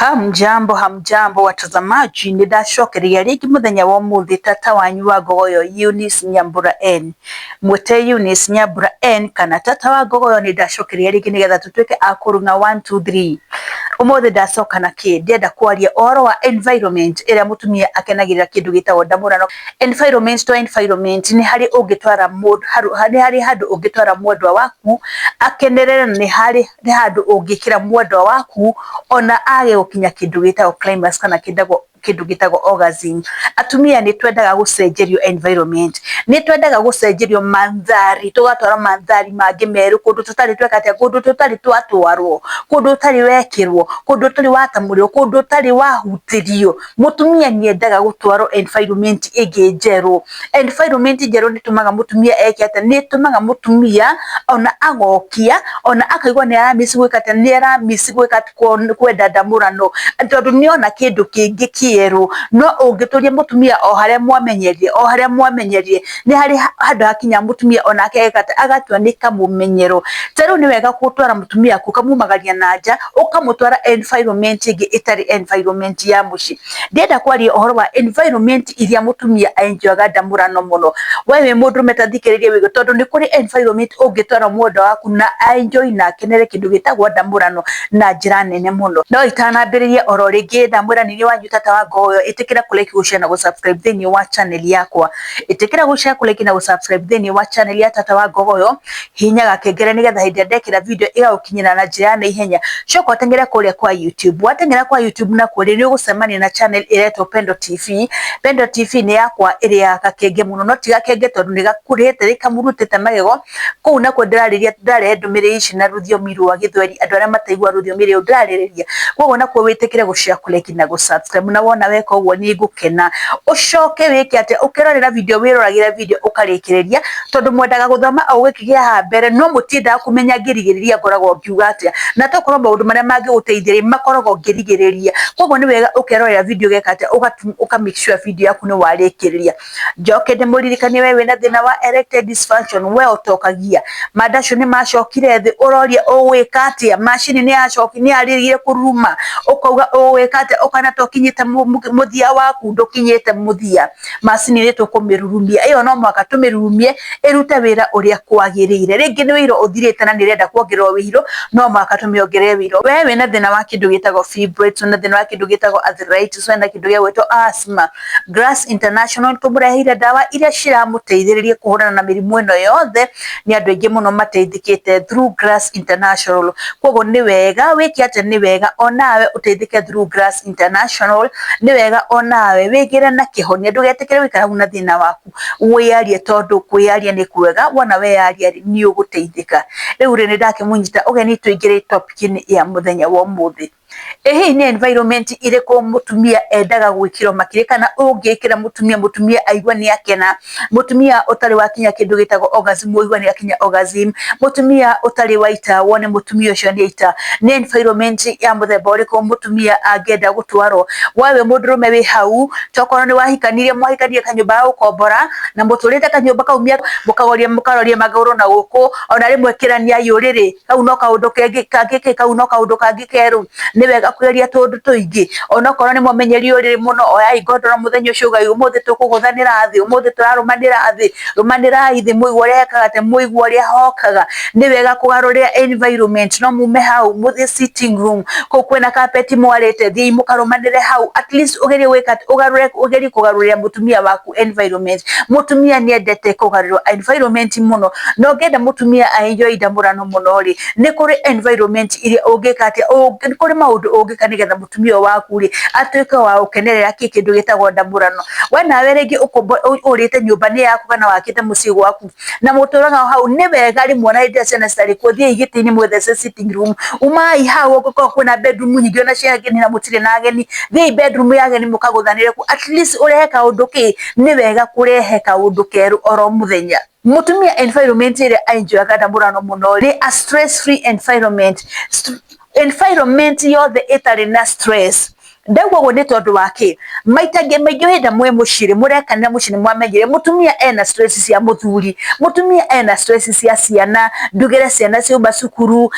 Hamjambo watazamaji, nĩndacokereria rĩngĩ mũthenya wa ũmũthĩ tata wanyu wa Ngogoyo Eunice Nyambura N. Mwĩte Eunice Nyambura N kana tata wa Ngogoyo, nĩndacokereria rĩngĩ nĩgetha tũtuĩke a kũrũna 1 2 3. Ũmũthĩ ndacoka na kĩ ndĩenda kwaria ũhoro wa environment ĩrĩa mũtumia akenagĩrĩra kĩndũ gĩtagwo ndamũrano. Environment to environment nĩ harĩ ũngĩtwara mũndũ, nĩ harĩ handũ ũngĩtwara mwendwa waku akenerere, nĩ handũ ũngĩkĩra mwendwa waku ona age gũkinya kĩndũ gĩtagwo climax kana kĩndũ gĩtagwo orgasm. Atumia nĩ twendaga gũcenjerio environment, nĩ twendaga gũcenjerio mandhari, tũgatwara mandhari mangĩ merũ, kũndũ tũtarĩ tweka atĩa, kũndũ tũtarĩ twatwarwo, kũndũ ũtarĩ wekĩrwo, kũndũ ũtarĩ watamũrĩrwo, kũndũ ũtarĩ wahutĩrio. Mũtumia nĩ endaga gũtwarwo environment ĩngĩ njerũ. Environment njerũ nĩ tũmaga mũtumia eke atĩa, nĩ tũmaga mũtumia ona agokia, ona akaigua nĩ aramisi gwĩka atĩa, nĩ aramisi gwĩka kwenda ndamũrano, tondũ nĩona kĩndũ kĩngĩ kĩerũ. No ũngĩtũria mũtumia o harĩa mwamenyerie, nĩ harĩ handũ hakinya mũtumia onake agatua nĩ kamũmenyero. Tarĩu nĩ wega gũtwara mũtumia kũ kamumagaria na nja, ũkamũtwara environment ĩngĩ ĩtarĩ environment ya mũciĩ. Ndĩrenda kwaria ũhoro wa environment iria mũtumia enjoyaga ndamũrano mũno. We wĩ mũndũrũme ta thikĩrĩria wĩigue, tondũ nĩ kũrĩ environment ũngĩtwara mwendwa waku na enjoy na akenere kĩndũ gĩtagwo ndamũrano na njĩra nene mũno. No itanambĩrĩria oro rĩngĩ, ndamwĩra wanyu tata wa Ngogoyo, ĩtĩkĩra kũlike, gũshare na gũsubscribe thĩinĩ wa channel yakwa. Ĩtĩkĩra gũshare, kũlike na gũsubscribe thĩinĩ wa channel ya tata wa Ngogoyo. Hihinyaga kengele nĩgetha hĩndĩ ĩrĩa ndekĩra video ĩgagũkinyĩra na njĩra na ihenya. Coka ũteng'ere kũrĩa kwa YouTube. Wateng'era kwa YouTube na kũrĩa nĩ ũgũcemania na channel ĩretwo Pendo TV. Pendo TV nĩ yakwa ĩrĩa ya gakenge mũno, no ti gakenge tondũ nĩ gakũrĩte kamũrutĩte magego. Kũu nako ndĩrarehe ndũmĩrĩri ici na rũthiomi rwa Gĩthweri, andũ arĩa mataigua rũthiomi rũu ndĩrarĩrĩria. Koguo nakuo wĩtĩkĩre gũshare, kũlike na gũsubscribe, na wona weka ũguo nĩ ngũkena. Ũcoke wĩke atĩa, ũkĩrorera video, wĩroragĩre video ũkarĩkĩrĩria, tondũ mwendaga gũthoma o gĩkĩ gĩa haha mbere, no mũtiendaga kũmenya ngĩrigĩrĩria ngoragwo ngiuga atĩa, na tokorwo maũndũ marĩa mangĩgũteithĩrĩria makoragwo ngĩrigĩrĩria. Koguo nĩ wega ũkerorera video geka atĩa, ũka make sure video yaku nĩ warĩkĩrĩria. Njoke ndĩmũririkanie, we wĩna thĩna wa erectile dysfunction, we ũtokagia manda acio nĩ macokire thĩ, ũroria ũgwĩka atĩa, macini nĩ yarĩrĩire kũruruma, ũkauga ũgwĩka atĩa, ũkana tokinyĩte mũthia waku, ndũkinyĩte mũthia, macini nĩ tũkũmĩrurumia. Ĩyo no mũhaka tũmĩrurumie ĩrute wĩra ũrĩa kwagĩrĩire. Rĩngĩ nĩ wĩira ũthirĩte na nĩrenda kuongererwo wĩiro, no mũhaka tũmĩongerere wĩiro. We wĩna thĩna wa kĩndũ gĩtagwo fibroids, wĩna thĩna wa kĩndũ gĩtagwo arthritis, wĩna kĩndũ gĩa gwĩtwo asthma, Grass International tũmũreheire ndawa iria ciramũteithĩrĩria kũhũrana na mĩrimũ ĩno yothe. Nĩ andũ aingĩ mũno mateithĩkĩte through Grass International. Koguo nĩ wega wĩke atĩa, nĩ wega onawe ũteithĩke through Grass International. Nĩ wega onawe wĩgĩre na kĩhonia, ndũgetĩkĩre gũikara hau na thĩna waku, wĩyarie, tondũ kwĩyaria nĩ kwega. Wona weyaria nĩ ũgũteithĩka. Rĩu nĩ ndakĩmũnyita ũgeni, tũingĩre topic-inĩ ya mũthenya wa ũmũthĩ. Hihi nĩ environment irĩkũ mũtumia endaga gwĩkĩrwo makĩria, kana ũngĩkĩra mũtumia aigua nĩ akena, mũtumia ũtarĩ wakinya kĩndũ gĩtagwo orgasm ũigua nĩ akinya orgasm, mũtumia ũtarĩ waita wone mũtumia ũcio nĩ aita. Nĩ environment ya mũthemba ũrĩkũ mũtumia angĩenda gũtwarwo? Wewe mũndũrũme wĩ hau, tokorwo nĩ mwahikanirie kanyũmba ga gũkombora na mũtũrĩte kanyũmba kau mũkaroria magũrũ na gũkũ, ona rĩmwe kĩrania yũrĩrĩ, kau no kaũndũ kangĩ kerũ. Nĩ wega kwĩyaria tũndũ tũingĩ, onokorwo nĩ mũmenyeri ũrĩrĩ mũno, oyai ngondoro mũthenya ũcio ugai ũmũthĩ tũkũgũthanĩra thĩ, ũmũthĩ tũrarũmanĩra thĩ, rũmanĩrai thĩ, mũigua ũrĩa hekaga atĩa, mũigua ũrĩa hokaga. Nĩ wega kũgarũrĩra environment, no mume hau mũthiĩ sitting room, kũu kwĩna carpet mwarĩte, thiĩi mũkarũmanĩre hau, at least ũgerie gwĩka ũgerie kũgarũrĩra mũtumia waku environment. Mũtumia nĩ endete kũgarũrĩrwo environment mũno, no ngenda mũtumia enjoy ndamũrano mũno rĩ, nĩ kũrĩ environment iria ũngĩka atĩa, nĩ kũrĩ maũndũ ũngĩka nĩgetha mũtumia waku rĩ atuĩke wa gũkenerera kĩndũ gĩtagwo ndamũrano. We nawe rĩngĩ ũrĩte nyũmba nĩ yaku kana wakĩte mũciĩ gwaku na mũtũraga hau, nĩ wega rĩmwe ona hĩndĩ ĩrĩa ciana citarĩ kuo, thiĩi gĩtĩ-inĩ mwethece sitting room, umai hau. Ũngĩkorwo kwĩna bedroom nyingĩ ona cia ageni na mũtirĩ na ageni, thiĩi bedroom ya ageni mũkagũthanĩre kuo, at least ũrehe kaũndũ nĩ wega kũrehe kaũndũ kerũ oro mũthenya. Mũtumia environment ĩrĩa enjoyaga ndamũrano mũno nĩ a stress free environment. Environment yothe ĩtarĩ na stress ndauga go ne tondu wake maitange maingĩ hĩndĩ mwe mũcirĩ mũrekanĩra mũciĩ nĩmwamenyire mũtumia ena stress cia mũthuri, mũtumia ena stress cia ciana, ndugĩre ciana ciauma cukuru,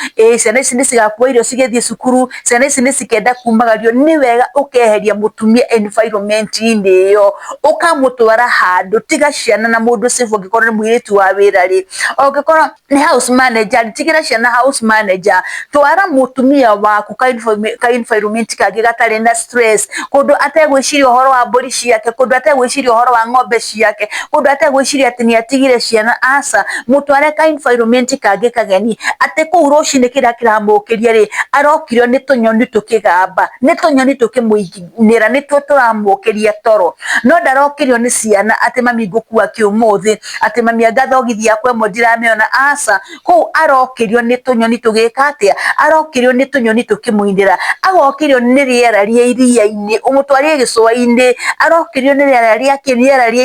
ciana ici nĩ cigakuua irio cigĩthiĩ cukuru, ciana ici nĩ cikenda kumagario. Nĩ wega ũkeheria mũtumia environment-inĩ ĩyo ũkamũtwara handũ, tiga ciana na mũndũ safe. Ũngĩkorwo nĩ mũirĩtu wa wĩra rĩ, ũngĩkorwo nĩ house manager, tigĩra ciana house manager, twara mũtumia waku ka environment kangĩ gatarĩ na stress, kũndũ ategwĩciria ũhoro wa mbũri ciake, kũndũ ategwĩciria ũhoro wa ng'ombe ciake, kũndũ ategwĩciria atĩ nĩ atigire ciana. Aca, mũtware ka environment kangĩ kageni, atĩ kũu rũcinĩ kĩrĩa kĩramũkĩria rĩ, arokirio nĩ tũnyoni tũkĩgamba, nĩ tũnyoni tũkĩmũinĩra, nĩtuo tũramũkĩria toro, no ndarokirio nĩ ciana atĩ mami ngũkua kĩ ũmũthĩ, atĩ mami angathogithi yakwa ĩmwe ndiramĩona. Aca, kũu arokirio nĩ tũnyoni tũgĩka atĩa, arokirio nĩ tũnyoni tũkĩmũinĩra, agokirio nĩ rĩera rĩa iria-inĩ, ũmũtwarie gĩcũa-inĩ, arokirio nĩ rĩera rĩa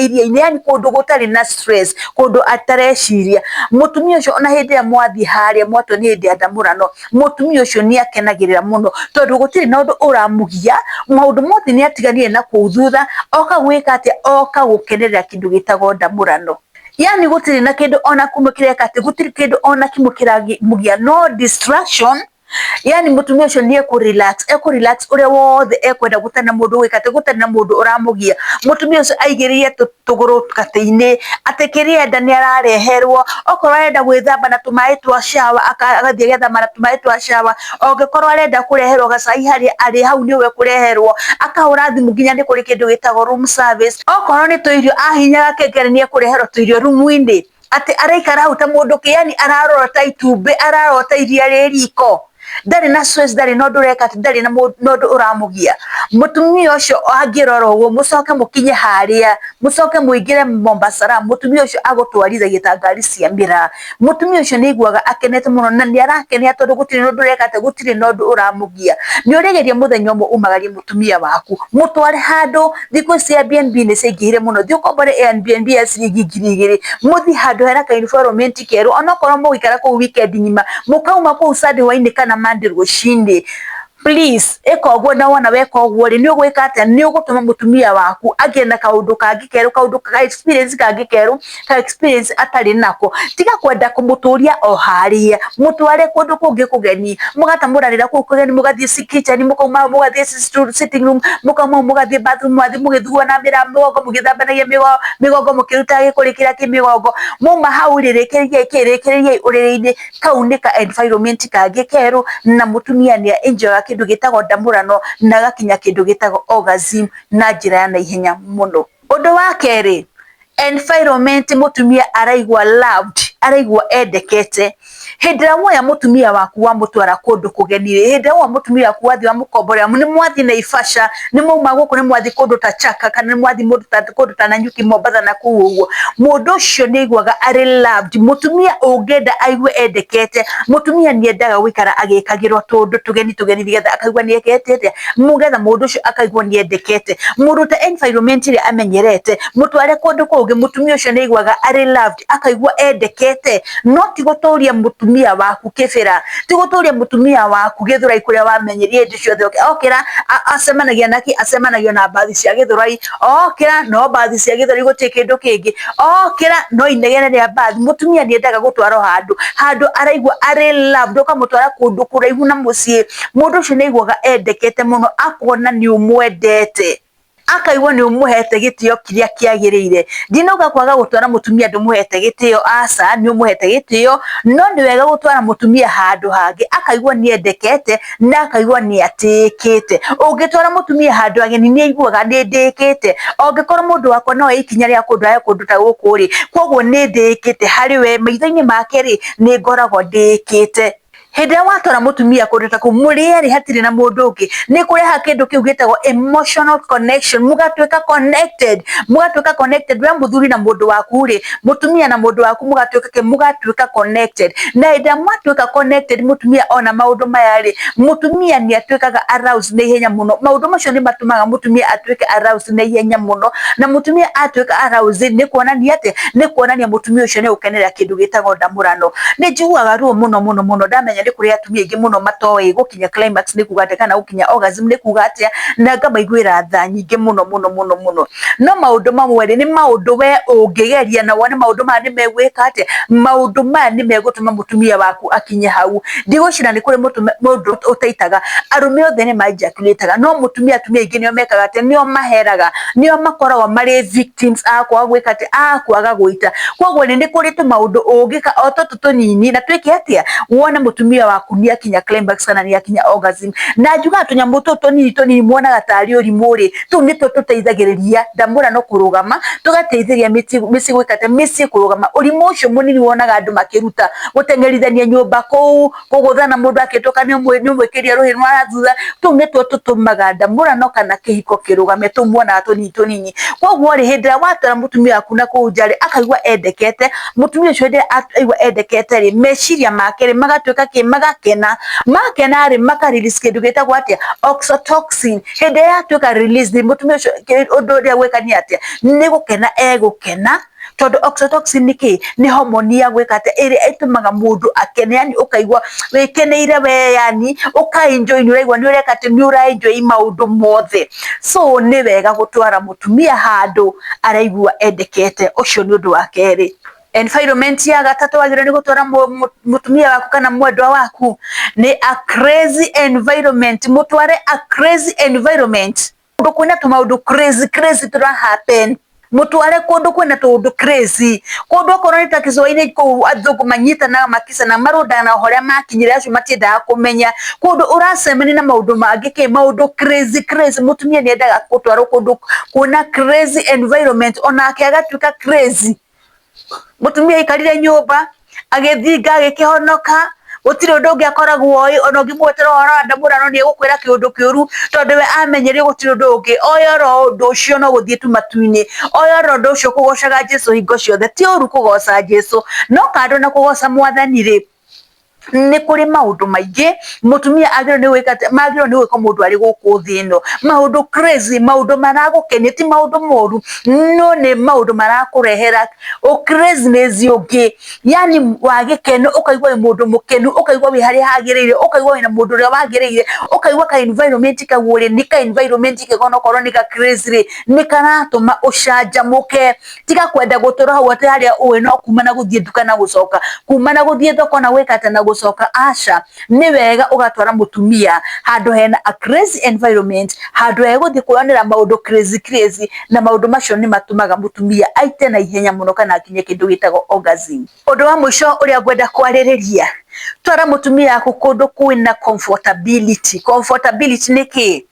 iria-inĩ, yani kũndũ gũtarĩ na stress, kũndũ atareciria. Mũtumia ũcio ona hĩndĩ ĩrĩa mwathiĩ harĩa mwatwo nĩ hĩndĩ ya ndamũrano, mũtumia ũcio nĩ akenagĩrĩra mũno, tondũ gũtirĩ na ũndũ ũramũgia, maũndũ mothe nĩ atiganire na kũu thutha, oka gwĩka atĩa, oka gũkenerera kĩndũ gĩtagwo ndamũrano. Yani gũtirĩ na kĩndũ ona kĩmwe kĩreka atĩ, gũtirĩ kĩndũ ona kĩmwe kĩramũgia, no distraction. Yani mũtumia ũcio nĩ ekũrelax ũrĩa wothe ekwenda, gũtarĩ na mũndũ gwĩka atĩ, gũtarĩ na mũndũ ũramũgia. Mũtumia ũcio aigĩrĩire tũgũrũ katĩ-inĩ, atĩ kĩrĩa enda nĩ arareherwo, okorwo arenda gwĩthamba na tũmaĩ twa shower agathiĩ agethamba na tũmaĩ twa shower, ongĩkorwo arenda kũreherwo gacai harĩa arĩ hau nĩwe kũreherwo, akahũra thimũ nginya nĩ kũrĩ kĩndũ gĩtagwo room service. Okorwo nĩ tũirio ahihinyaga kengere nĩ ekũreherwo tũirio rumu-inĩ, atĩ araikara hau ta mũndũ yani ararora ta itumbĩ, ararora ta iria rĩ riko, ndarĩ na stress, ndarĩ na ũndũ ũreka, ndarĩ na ũndũ ũramũgia. Mũtumia ũcio angĩrora ũguo, mũcoke mũkinye harĩa, mũcoke mũingĩre Mombasa, mũtumia ũcio agũtwarithagia ta ngari cia mĩraa. Mũtumia ũcio nĩ aiguaga akenete mũno, na nĩ arakenia tondũ gũtirĩ na ũndũ ũreka atĩ, gũtirĩ na ũndũ ũramũgia. Nĩ ũrĩgeria mũthenya ũmwe umagarie mũtumia waku, mũtware handũ. Thikũ ici Airbnb nĩ ciaingĩhire mũno, thiĩ ũkombore Airbnb ya ciringi 2000, mũthiĩ handũ hena ka environment keru, onokorwo mũgũikara kũu weekend ng'ima, mũkauma kũu Sunday hwainĩ kana Monday rũcinĩ. Please, ĩka ũguo, na wona weka ũguo rĩ, nĩ ũgwĩka atĩa, nĩ ũgũtũma mũtumia waku agĩe na kaũndũ kangĩ keru, kaũndũ ka experience kangĩ keru, ka experience atarĩ nako. Tiga kwenda kũmũtũria o harĩa, mũtware kũndũ kũngĩ kũgeni, mũgatamũranĩra kũu kũgeni, mũgathiĩ kitchen, mũkauma mũgathiĩ sitting room, mũkauma mũgathiĩ bathroom, mwathiĩ mũgĩthugua na mĩgongo, mũgĩthambanagia mĩgongo, mũkĩrutaga gĩkũrĩ kĩrĩa kĩ mĩgongo, mauma hau rĩ, rĩkĩrĩriai ũrĩrĩ-inĩ. Kau nĩ ka environment kangĩ keru, na mũtumia nĩ enjoy kĩndũ gĩtagwo ndamũrano, na gakinya kĩndũ gĩtagwo orgasm na njĩra ya naihenya mũno. Ũndũ wa kerĩ, environment mũtumia araigua loved, araigua endekete. Hĩndĩ ĩrĩa muoya mũtumia waku wamũtwara kũndũ kũgeni rĩ, hĩndĩ ĩrĩa woya mũtumia waku wathiĩ wamũkomborera, nĩ mwathiĩ Naivasha, nĩ mauma gũkũ nĩ mwathiĩ kũndũ ta Chaka, kana nĩ mwathiĩ kũndũ ta Nanyuki, Mombasa na kũu ũguo, mũndũ ũcio nĩ aiguaga arĩ loved. Mũtumia ũngĩenda aigue endekete, mũtumia nĩ endaga gũikara agĩkagĩrwo tũndũ tũgeni nĩgetha akaigua nĩ ekete atĩa, nĩgetha mũndũ ũcio akaigua nĩ endekete. Mũndũ ta environment ĩrĩa amenyerete, mũtware kũndũ kũngĩ, mũtumia ũcio nĩ aiguaga arĩ loved, akaigua endekete. No ti gũtũria mũtumia waku kĩbĩra, ti gũtũria mũtumia waku Gĩthũrai kũrĩa wamenyeria hĩndĩ ciothe, okĩra acemanagia naki, acemanagia na mbathi cia Gĩthũrai, okĩra no mbathi cia Gĩthũrai, gũtirĩ kĩndũ kĩngĩ, okĩra no inegene rĩa mbathi. Mũtumia nĩ endaga gũtwarwo handũ araigua arĩ loved, ũkamũtwara kũndũ kũraihu na mũciĩ, mũndũ ũcio nĩ aiguaga endekete mũno, akona nĩ ũmwendete, akaigua nĩ ũmũhete gĩtĩo kĩrĩa kĩagĩrĩire. Ndinauga kwaga gũtwara mũtumia ndũmũhete gĩtĩo, aca, nĩ ũmũhete gĩtĩo, no nĩ wega gũtwara mũtumia handũ hangĩ akaigua nĩ endekete na akaigua nĩ atĩkĩte. Ũngĩtwara mũtumia handũ ageni nĩ aiguaga nĩ ndĩkĩte. Ũngĩkorwo mũndũ wakwa no ikinya rĩa kũndũ ta gũkũ rĩ, koguo nĩ ndĩkĩte harĩ we, maitho-inĩ make rĩ, nĩ ngoragwo ndĩkĩte. Hĩndĩ ĩrĩa watwara mũtumia kũndũ ta kũu, mũrĩerĩ hatirĩ na mũndũ ũngĩ, nĩ kũreha kĩndũ kĩu gĩtagwo emotional connection, mũgatuĩka connected, we mũthuri na mũndũ waku rĩ, mũtumia na mũndũ waku mũgatuĩka connected. Na hĩndĩ ĩrĩa mwatuĩka connected, mũtumia ona maũndũ maya rĩ, mũtumia nĩ atuĩkaga aroused na ihenya mũno. Maũndũ macio nĩ matũmaga mũtumia atuĩke aroused na ihenya mũno, na mũtumia atuĩka aroused nĩ kuonania atĩ, nĩ kuonania mũtumia ũcio nĩ gũkenerera kĩndũ gĩtagwo ndamũrano. Nĩ njiguaga ruo mũno ndamenya ndi kuri atumia ingi muno matoe gukinya climax ni kuga kana gukinya orgasm ni kuga atia na ngamaiguira tha nyingi muno no maundu mamwe ni maundu we ungigeria na wone maundu ma ni megwika atia maundu ma ni megutuma mutumia waku akinye hau ndigocira ni kuri mundu utaitaga arume othe ni majakulitaga no mutumia atumia ingi nio mekaga atia nio maheraga nio makoragwo mari victims akwa gwika atia akwaga gwita kwoguo ni kuri tu maundu ungika ototo tunini na twike atia wona mutumia waku ni akinya climax kana ni akinya orgasm na njuga tunyamu tunini muonaga tari urimuri tu ni tuteithagiriria ndamura no kurugama tugateithiria misi gwikate misi kurugama urimu ucio munini wonaga andu makiruta gutengerithania nyumba kuguthana mundu akitoka ni mwikiria ruhinu arathutha tu ni tutumaga ndamura no kana kihiko kirugame tumuona tunini kwoguo ri hindira watara mutumia waku na kunjari akaigwa endekete mutumia ucio ndira aigwa endekete ri meciria make ri magatwika makena ri makarelease kindu gitagwo atia oxytocin hinde yatwika release ni mutumia ucio undu ria gwikani atia ni gukena egukena tondu oxytocin ni hormone ya gwikate iri itumaga mundu akene yani ukaigwa wikeneire we yani ukaenjoy ni uraigwa ni urekate ni uraenjoy maundu mothe so ni wega gutwara mutumia handu araigwa endekete ucio ni undu wa keri environment ya gatatu wagire ni gutwara mutumia waku kana mwendwa waku ni a crazy environment mutware a crazy environment kundu kwina tumaundu crazy tura happen mutware kundu kwina tundu crazy kundu okorwo ni ta Kiswahili ko athungu manyita na makisa na maruda na horia makinyire acio matiendaga kumenya kundu uracemani na maundu mangi maundu crazy mutumia ni endaga gutwara kundu kuna crazy environment onake agatuika crazy mutumia ikarire nyumba agithinga agikihonoka gutire undu ungi akoragwo ona ngimwetera ora ndamura no ni gukwira kiundu kiuru tondu we amenyere gutire undu ungi oyoro undu ucio no guthie tu matuini oyoro undu ucio kugocaga Jesu hingo ciothe ti uru kugoca Jesu no kando na kugoca mwathani ri ni kuri maundu maingi mutumia agiro ni wikate magiro ni wiko mundu ari guku thino maundu crazy maundu maragukenia ti maundu moru no ni maundu marakurehera o craziness yungi yani wagikeno ukaigwa mundu mukenu ukaigwa wi hari hagirire ukaigwa wina mundu ria wagirire ukaigwa ka environment kagure ni ka environment kigono korwo ni ka crazy ni karatuma ucanjamuke tiga kwenda gutura hau ati haria uwe no kumana guthie duka na gucoka kumana guthie thoko na wikate na soka asha ni wega ugatwara mutumia handu hena a crazy environment handu eguthi kuonera maundu crazy na maundu macio ni matumaga mutumia aite na ihenya muno kana akinye kindu gitago orgasm undu wa mwisho uria gwenda kwaririria twara mutumia yaku kundu kwina comfortability niki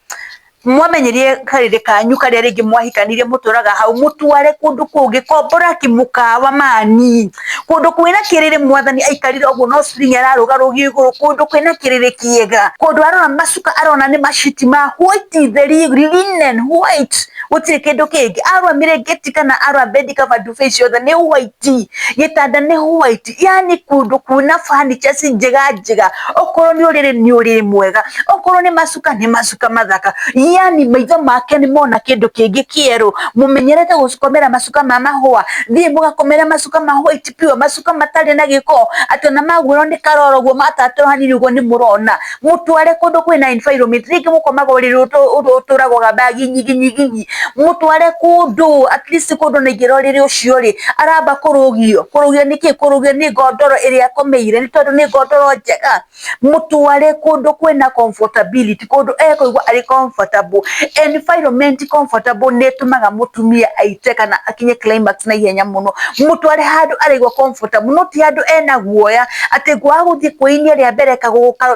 mwamenyerie karire kanyu karia ringi mwahikanirie muturaga hau mutware kundu kungi kombora kimukawa mani kundu kwina kirire mwathani aikarire oguo no spring araruga rugi iguru kundu kwina kirire kiega kundu arona masuka arona ni mashiti ma white the linen white utire kindu kingi arwa mirengeti kana arwa bed cover du face yothe ni white gitanda ni white yani kundu kuna furniture njega okorwo ni urire mwega okorwo ni masuka mathaka yani maitho make ni mona kindu kingi kieru mumenyerete gukomera masuka ma mahua thie mugakomera masuka ma white pure masuka matari na giko atona magwiro ni karoro guo matatu hanini guo ni murona mutware kundu kwina environment ringi mukomaga urire uturago gabagi nyingi mutware kundu at least kundu ni girorire ucio ri aramba kurugio niki kurugio ni godoro iria komeire ni tondu ni godoro njega mutware kundu kwina comfortability kundu ekuigwa ari comfortable environment comfortable netumaga mutumia aite kana akinye climax na ihenya muno mutware handu arigwa comfortable no ti handu ena guoya ati gwa guthie kuinia ria mbere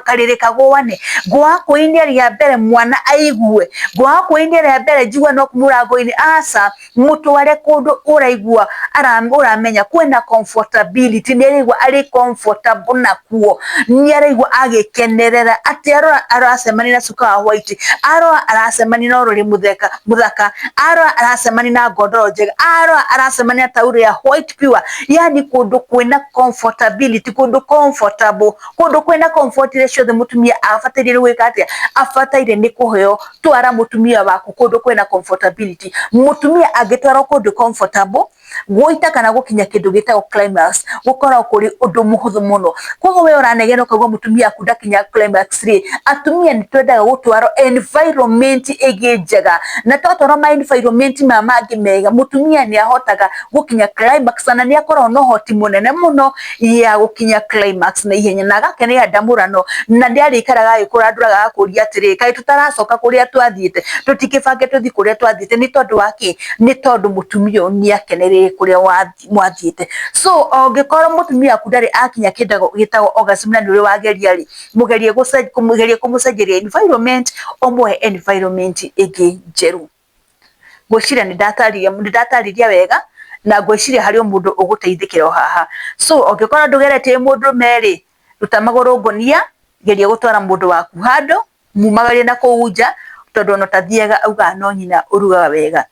karire kagwane gwa kuinia ria mbere mwana aigue gwa kuinia ria mbere jigwa no kumurango-ini asa mutware kundu uraigwa uramenya kwena comfortability ni arigwa ari comfortable na kuo ni arigwa agikenerera ati aracemani na suka white arasemani na ururi muthaka arasemani na godoro njega arasemani na tauro ya white pure yani kundu kwina comfortability kundu comfortable kundu kwina comfort ratio the mutumia afataire gwika atia afataire ni kuheo twara mutumia waku kundu kwina comfortability mutumia agitwara kundu comfortable goita kana gukinya kindu gitagwo climax gukora kuri undu muhuthu muno koguo we uranegena ukagwa mutumia aku ndakinya climax ri atumia ni twendaga gutwaro environment igijega na totoro ma environment mangi mega mutumia ni ahotaga gukinya climax na ni akora no hoti munene muno ya gukinya climax na ihenya na gakene ndamurano na ndiari ikaraga ikura nduraga kuria atiri kai tutaracoka kuria twathiite tutikibange tuthi kuria twathiite ni tondu waki ni tondu mutumia ni akenere kuria wathiite so ongikorwo mutumia aku ndari akinya kindago gitago orgasm na ni uri wageria ri mugerie kumucenjeria environment omwe environment igi njeru gwiciria ni ndatariria wega na gwiciria hari mundu uguteithikira haha so ongikorwo ndugerete mundu meri ruta maguru ngonia geria gutwara mundu waku hando mumagarie na kuunja tondu no tathiaga auga no nyina uruga wega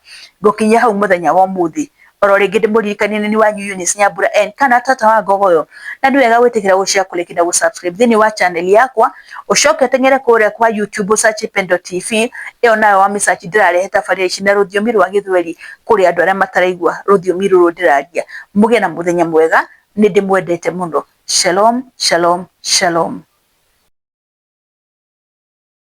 ngukinya hau muthenya wa muthi oro ringi ndimuririkanie ni wanyu Eunice Nyambura N kana tata wa Ngogoyo na ndu wega gwitikira gushare kulike na subscribe thini wa channel yakwa ucoke tengere kuria kwa YouTube search Pendo TV iyo nayo wa search ndirarehe tafaria ici na rũthiomi rwa Gĩthweri kuri andu aria mataraigua rũthiomi rũrũ ndiraria muge na muthenya mwega ni ndimwendete muno shalom shalom shalom.